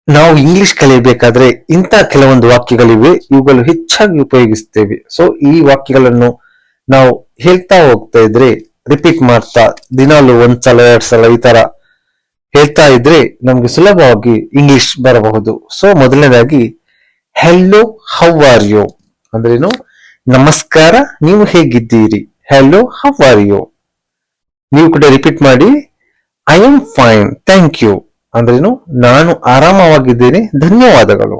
ನಾವು ಇಂಗ್ಲಿಷ್ ಕಲಿಯಬೇಕಾದ್ರೆ ಇಂಥ ಕೆಲವೊಂದು ವಾಕ್ಯಗಳಿವೆ, ಇವುಗಳು ಹೆಚ್ಚಾಗಿ ಉಪಯೋಗಿಸ್ತೇವೆ. ಸೊ ಈ ವಾಕ್ಯಗಳನ್ನು ನಾವು ಹೇಳ್ತಾ ಹೋಗ್ತಾ ಇದ್ರೆ, ರಿಪೀಟ್ ಮಾಡ್ತಾ ದಿನಾಲು ಒಂದ್ಸಲ 2 ಸಲ ಈ ತರ ಹೇಳ್ತಾ ಇದ್ರೆ ನಮ್ಗೆ ಸುಲಭವಾಗಿ ಇಂಗ್ಲಿಷ್ ಬರಬಹುದು. ಸೊ ಮೊದಲನೇದಾಗಿ ಹೆಲೋ, ಹೌ ಆರ್ ಯು ಅಂದ್ರೇನು? ನಮಸ್ಕಾರ, ನೀವು ಹೇಗಿದ್ದೀರಿ? Hello, how are you. ನೀವು ಕೂಡ ರಿಪೀಟ್ ಮಾಡಿ, I am fine thank you ಅಂದ್ರೇನು? ನಾನು ಆರಾಮವಾಗಿದ್ದೇನೆ, ಧನ್ಯವಾದಗಳು.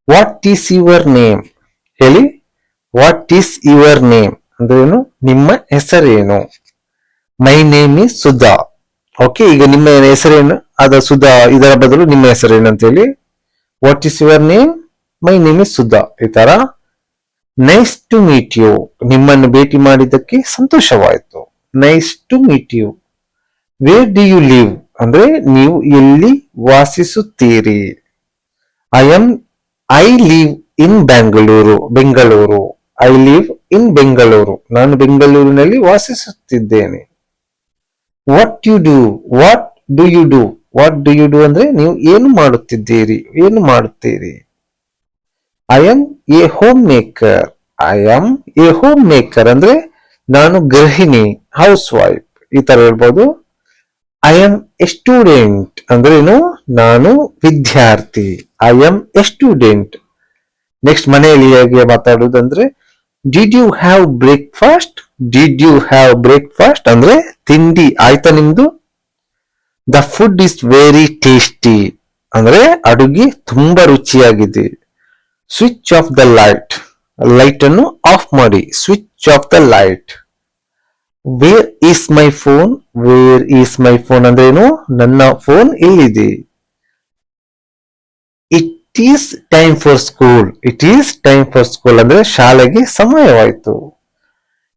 What is your name? ಹೇಳಿ, ವಾಟ್ ಈಸ್ ಯುವರ್ ನೇಮ್ ಅಂದ್ರೇನು? ನಿಮ್ಮ ಹೆಸರೇನು? My name is Sudha. Okay, ಈಗ ನಿಮ್ಮ ಹೆಸರೇನು? ಅದ ಸುಧಾ, ಇದರ ಬದಲು ನಿಮ್ಮ ಹೆಸರೇನು ಅಂತ ಹೇಳಿ. What is your name? My name is Sudha. ಈ ತರ. ನೈಸ್ ಟು ಮೀಟ್ ಯು, ನಿಮ್ಮನ್ನು ಭೇಟಿ ಮಾಡಿದ್ದಕ್ಕೆ ಸಂತೋಷವಾಯಿತು. Nice to meet you. Where do you live ಅಂದ್ರೆ ನೀವು ಎಲ್ಲಿ ವಾಸಿಸುತ್ತೀರಿ? I live in Bengaluru. Bengaluru. I live in Bengaluru. ನಾನು ಬೆಂಗಳೂರಿನಲ್ಲಿ ವಾಸಿಸುತ್ತಿದ್ದೇನೆ. What you do? What do you do? What do you do ಅಂದ್ರೆ ನೀವು ಏನು ಮಾಡುತ್ತಿದ್ದೀರಿ, ಏನು ಮಾಡುತ್ತೀರಿ? I am a homemaker. I am a homemaker ಅಂದ್ರೆ ನಾನು ಗೃಹಿಣಿ, ಹೌಸ್ ವೈಫ್. ಈ ತರ ಹೇಳ್ಬೋದು. ಐ ಆಮ್ ಎ ಸ್ಟೂಡೆಂಟ್ ಅಂದ್ರೇನು? ನಾನು ವಿದ್ಯಾರ್ಥಿ. I am a student. Next ಮನೆಯಲ್ಲಿ ಹೇಗೆ ಮಾತಾಡುವುದಂದ್ರೆ, did you have breakfast? Did you have breakfast ಅಂದ್ರೆ ತಿಂಡಿ ಆಯ್ತಾ ನಿಮ್ದು? The food is very tasty ಅಂದ್ರೆ ಅಡುಗೆ ತುಂಬಾ ರುಚಿಯಾಗಿದೆ. Switch off the light. Light ಅನ್ನು ಆಫ್ ಮಾಡಿ. Switch off the light. Where is my phone? Where is my phone ಅಂದ್ರೇನು? ನನ್ನ ಫೋನ್ ಎಲ್ಲಿದೆ? It is time for school. It is time for school ಅಂದ್ರೆ ಶಾಲೆಗೆ ಸಮಯವಾಯಿತು.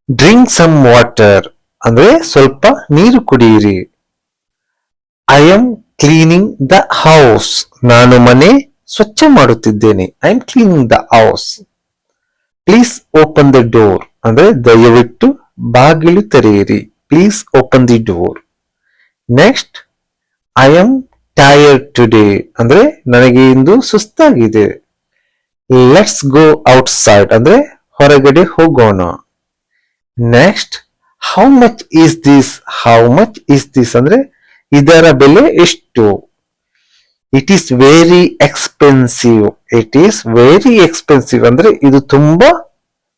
ಡ್ರಿಂಕ್ ಸಮ್ ವಾಟರ್ ಅಂದ್ರೆ ಸ್ವಲ್ಪ ನೀರು ಕುಡಿಯಿರಿ. I am cleaning the house. ನಾನು ಮನೆ ಸ್ವಚ್ಛ ಮಾಡುತ್ತಿದ್ದೇನೆ. I am cleaning the house. Please open the door ಅಂದ್ರೆ ದಯವಿಟ್ಟು ಬಾಗಿಲು ತೆರೆಯಿರಿ. Please open the door. Next, I am tired today ಅಂದ್ರೆ ನನಗೆ ಇಂದು ಸುಸ್ತಾಗಿದೆ. ಲೆಟ್ಸ್ ಗೋ ಔಟ್ಸೈಡ್ ಅಂದ್ರೆ ಹೊರಗಡೆ ಹೋಗೋಣ. Next, how much is this? How much is this ಅಂದ್ರೆ ಇದರ ಬೆಲೆ ಎಷ್ಟು? It is very expensive. It is very expensive ಅಂದ್ರೆ ಇದು ತುಂಬಾ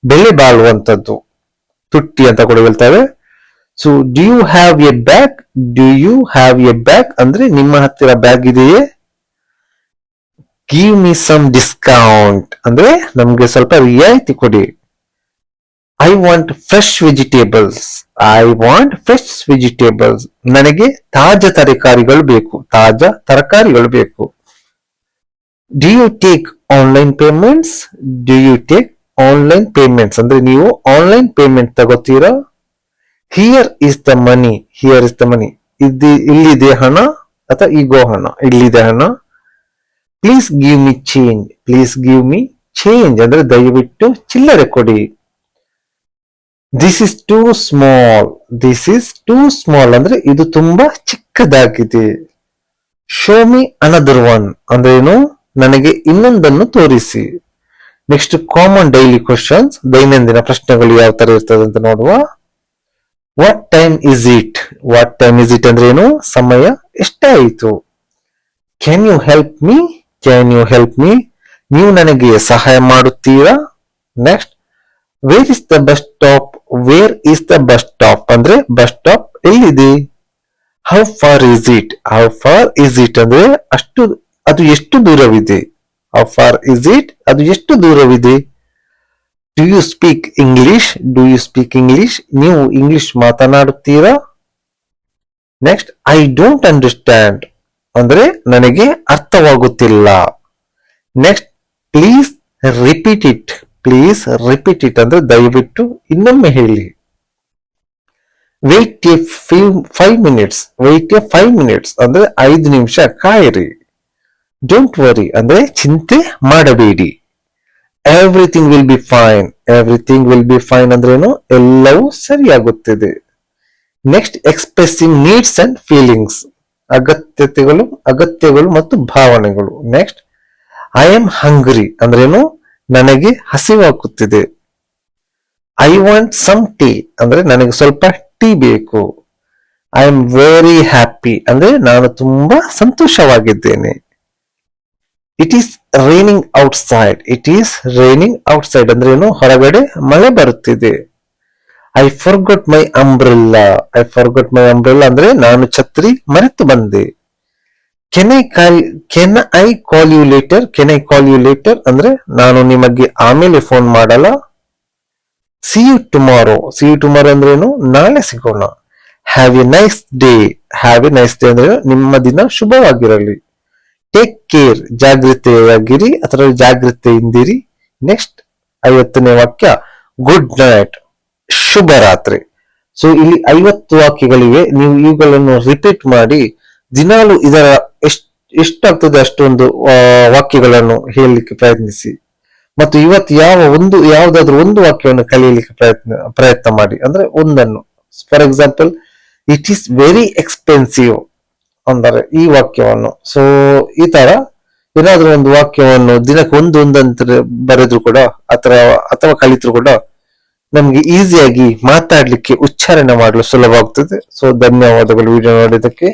ಬೆಲೆ ಬಾಳುವಂತದ್ದು. ತುಟ್ಟಿ ಅಂತ ಕೂಡ ಹೇಳ್ತಾರೆ. So do you have a bag? Do you have a bag ಅಂದ್ರೆ ನಿಮ್ಮ ಹತ್ತಿರ ಬ್ಯಾಗ್ ಇದೆಯೇ? ಗಿವ್ ಮಿ ಸಮ್ ಡಿಸ್ಕೌಂಟ್ ಅಂದ್ರೆ ನಮ್ಗೆ ಸ್ವಲ್ಪ ರಿಯಾಯಿತಿ ಕೊಡಿ. I want fresh vegetables. I want fresh vegetables ನನಗೆ ತಾಜಾ ತರಕಾರಿಗಳು ಬೇಕು. ತಾಜಾ ತರಕಾರಿಗಳು ಬೇಕು. Do you take online payments? Do you take online payments ಅಂದ್ರೆ ನೀವು ಆನ್ಲೈನ್ ಪೇಮೆಂಟ್ ತಗೋತೀರಾ? Here is the money. Here is the money ಇಲ್ಲಿದೆ ಹಣ ಅಥವಾ ಈಗೋ ಹಣ. ಇಲ್ಲಿದೆ ಹಣ. Please give me change. Please give me change ಅಂದ್ರೆ ದಯವಿಟ್ಟು ಚಿಲ್ಲರೆ ಕೊಡಿ. This is too small. This is too small ಅಂದ್ರೆ ಇದು ತುಂಬಾ ಚಿಕ್ಕದಾಗಿದೆ. ಶೋ ಮಿ ಅನದರ್ ಒನ್ ಅಂದ್ರೇನು? ನನಗೆ ಇನ್ನೊಂದನ್ನು ತೋರಿಸಿ. Next, common daily questions. ದೈನಂದಿನ ಪ್ರಶ್ನೆಗಳು ಯಾವ ತರ ಇರ್ತದೆ ಅಂತ ನೋಡುವ. What time is it? What time is it ಅಂದ್ರೆ ಏನು? ಸಮಯ ಎಷ್ಟಾಯಿತು? Can you help me? Can you help me ನೀವು ನನಗೆ ಸಹಾಯ ಮಾಡುತ್ತೀರಾ? Next, where is the bus stop? Where is the bus stop ಅಂದ್ರೆ ಬಸ್ ಸ್ಟಾಪ್ ಎಲ್ಲಿದೆ? How far is it? How far is it ಅಂದ್ರೆ ಅದು ಎಷ್ಟು ದೂರವಿದೆ? ಹೌ ಫಾರ್ ಇಸ್ ಇಟ್ ಅದು ಎಷ್ಟು ದೂರವಿದೆ? Do you speak English? Do you speak English ನೀವು ಇಂಗ್ಲಿಷ್ ಮಾತನಾಡುತ್ತೀರಾ? ನೆಕ್ಸ್ಟ್, ಐ ಡೋಂಟ್ ಅಂಡರ್ಸ್ಟ್ಯಾಂಡ್ ಅಂದ್ರೆ ನನಗೆ ಅರ್ಥವಾಗುತ್ತಿಲ್ಲ. Next, please repeat it. Please repeat it ಅಂದ್ರೆ ದಯವಿಟ್ಟು ಇನ್ನೊಮ್ಮೆ ಹೇಳಿ. Wait a 5 minutes. Wait a 5 minutes ಅಂದ್ರೆ 5 ನಿಮಿಷ ಕಾಯಿರಿ. ಡೋಂಟ್ ವರಿ ಅಂದ್ರೆ ಚಿಂತೆ ಮಾಡಬೇಡಿ. Everything will be fine. Everything will be fine ಅಂದ್ರೇನು? ಎಲ್ಲವೂ ಸರಿಯಾಗುತ್ತದೆ. Next, expressing needs and feelings. ಅಗತ್ಯಗಳು ಮತ್ತು ಭಾವನೆಗಳು. ನೆಕ್ಸ್ಟ್, ಐ ಆಮ್ ಹಂಗ್ರಿ ಅಂದ್ರೇನು, ನನಗೆ ಹಸಿವಾಗುತ್ತಿದೆ. ಐ ವಾಂಟ್ ಸಮ್ ಟೀ ಅಂದ್ರೆ ನನಗೆ ಸ್ವಲ್ಪ ಟೀ ಬೇಕು. ಐ ಆಮ್ ವೆರಿ ಹ್ಯಾಪಿ ಅಂದ್ರೆ ನಾನು ತುಂಬಾ ಸಂತೋಷವಾಗಿದ್ದೇನೆ. It is raining outside. It is raining outside ಅಂದ್ರೆ ಏನು, ಹೊರಗಡೆ ಮಳೆ ಬರುತ್ತಿದೆ. I forgot my umbrella. ಅಂದ್ರೆ ನಾನು ಛತ್ರಿ ಮರೆತು ಬಂದೆ. Can I call you later ಅಂದ್ರೆ ನಾನು ನಿಮಗೆ ಆಮೇಲೆ ಫೋನ್ ಮಾಡಲ್ಲ. ಸಿ ಯು ಟುಮಾರೋ ಅಂದ್ರೆ ಏನು, ನಾಳೆ ಸಿಗೋಣ. ಹ್ಯಾವ್ ಎ ನೈಸ್ ಡೇ ಅಂದ್ರೆ ನಿಮ್ಮ ದಿನ ಶುಭವಾಗಿರಲಿ. ಟೇಕ್ ಕೇರ್, ಜಾಗೃತೆಯಾಗಿರಿ ಅಥವಾ ಜಾಗೃತೆಯಿಂದಿರಿ. ನೆಕ್ಸ್ಟ್ 50ನೇ ವಾಕ್ಯ, ಗುಡ್ ನೈಟ್, ಶುಭರಾತ್ರಿ. ಸೊ ಇಲ್ಲಿ 50 ವಾಕ್ಯಗಳಿವೆ. ನೀವು ಇವುಗಳನ್ನು ರಿಪೀಟ್ ಮಾಡಿ ದಿನಾಲು ಇದರ ಎಷ್ಟಾಗ್ತದೆ ಅಷ್ಟೊಂದು ವಾಕ್ಯಗಳನ್ನು ಹೇಳಲಿಕ್ಕೆ ಪ್ರಯತ್ನಿಸಿ. ಮತ್ತು ಇವತ್ತು ಯಾವುದಾದ್ರೂ ಒಂದು ವಾಕ್ಯವನ್ನು ಕಲಿಯಲಿಕ್ಕೆ ಪ್ರಯತ್ನ ಮಾಡಿ, ಅಂದ್ರೆ ಒಂದನ್ನು. For example, it is very expensive ಅಂದರೆ ಈ ವಾಕ್ಯವನ್ನು. ಸೊ ಈ ತರ ಏನಾದ್ರೂ ಒಂದು ವಾಕ್ಯವನ್ನು ದಿನಕ್ಕೆ ಒಂದೊಂದಂತ ಬರೆದ್ರು ಕೂಡ ಅಥವಾ ಕಲಿತರು ಕೂಡ ನಮ್ಗೆ ಈಸಿಯಾಗಿ ಮಾತಾಡ್ಲಿಕ್ಕೆ, ಉಚ್ಚಾರಣೆ ಮಾಡಲು ಸುಲಭ ಆಗ್ತದೆ. ಸೊ ಧನ್ಯವಾದಗಳು ವಿಡಿಯೋ ನೋಡಿದ್ದಕ್ಕೆ.